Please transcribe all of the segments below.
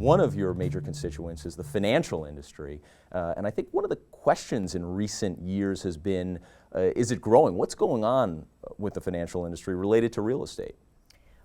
one of your major constituents is the financial industry. And I think one of the questions in recent years has been, is it growing? What's going on with the financial industry related to real estate?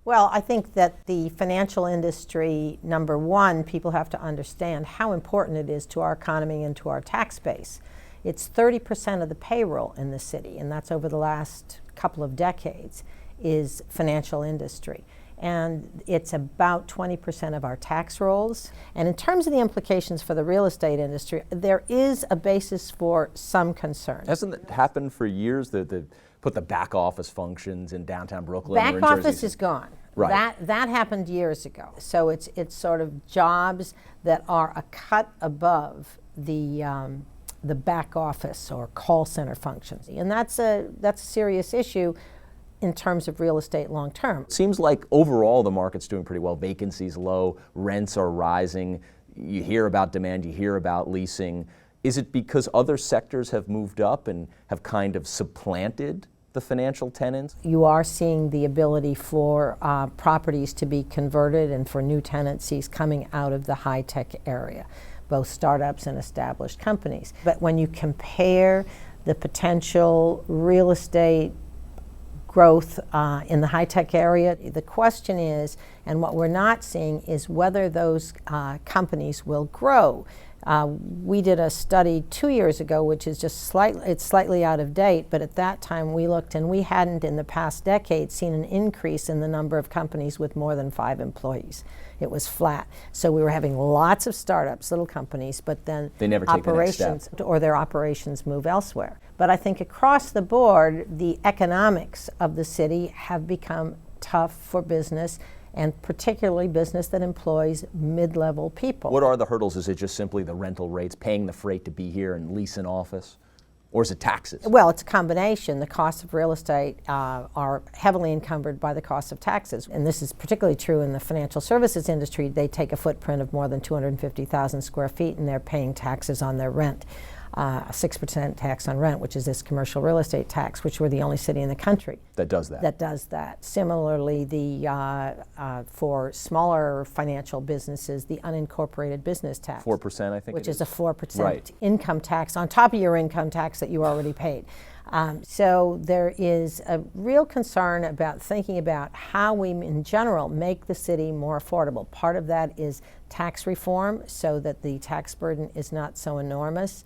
Well, I think that the financial industry, number one, people have to understand how important it is to our economy and to our tax base. It's 30% of the payroll in the city, and that's over the last couple of decades, is financial industry. And it's about 20% of our tax rolls. And in terms of the implications for the real estate industry, there is a basis for some concern. Hasn't it happened for years that put the back office functions in downtown Brooklyn? Back office is gone. Right. That happened years ago. So it's sort of jobs that are a cut above the back office or call center functions. And that's a serious issue in terms of real estate long term. It seems like overall the market's doing pretty well. Vacancy's low, rents are rising. You hear about demand, you hear about leasing. Is it because other sectors have moved up and have kind of supplanted the financial tenants? You are seeing the ability for properties to be converted and for new tenancies coming out of the high-tech area, both startups and established companies. But when you compare the potential real estate growth in the high-tech area, the question is, and what we're not seeing, is whether those companies will grow. We did a study 2 years ago, which is just slightly out of date, but at that time we looked and we hadn't in the past decade seen an increase in the number of companies with more than 5 employees. It was flat. So we were having lots of startups, little companies, but then they never take the next step, or their operations move elsewhere. But I think across the board, the economics of the city have become tough for business, and particularly business that employs mid-level people. What are the hurdles? Is it just simply the rental rates, paying the freight to be here and lease an office? Or is it taxes? Well, it's a combination. The costs of real estate are heavily encumbered by the cost of taxes. And this is particularly true in the financial services industry. They take a footprint of more than 250,000 square feet and they're paying taxes on their rent. A 6% tax on rent, which is this commercial real estate tax, which we're the only city in the country that does that. Similarly, for smaller financial businesses, the unincorporated business tax, 4%, I think, which is a 4% income tax on top of your income tax that you already paid. So there is a real concern about thinking about how we, in general, make the city more affordable. Part of that is tax reform, so that the tax burden is not so enormous.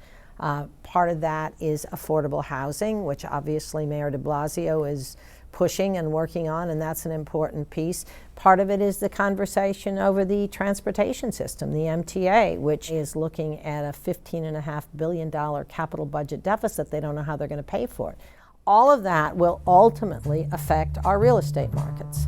Part of that is affordable housing, which obviously Mayor de Blasio is pushing and working on, and that's an important piece. Part of it is the conversation over the transportation system, the MTA, which is looking at a $15.5 billion capital budget deficit. They don't know how they're going to pay for it. All of that will ultimately affect our real estate markets.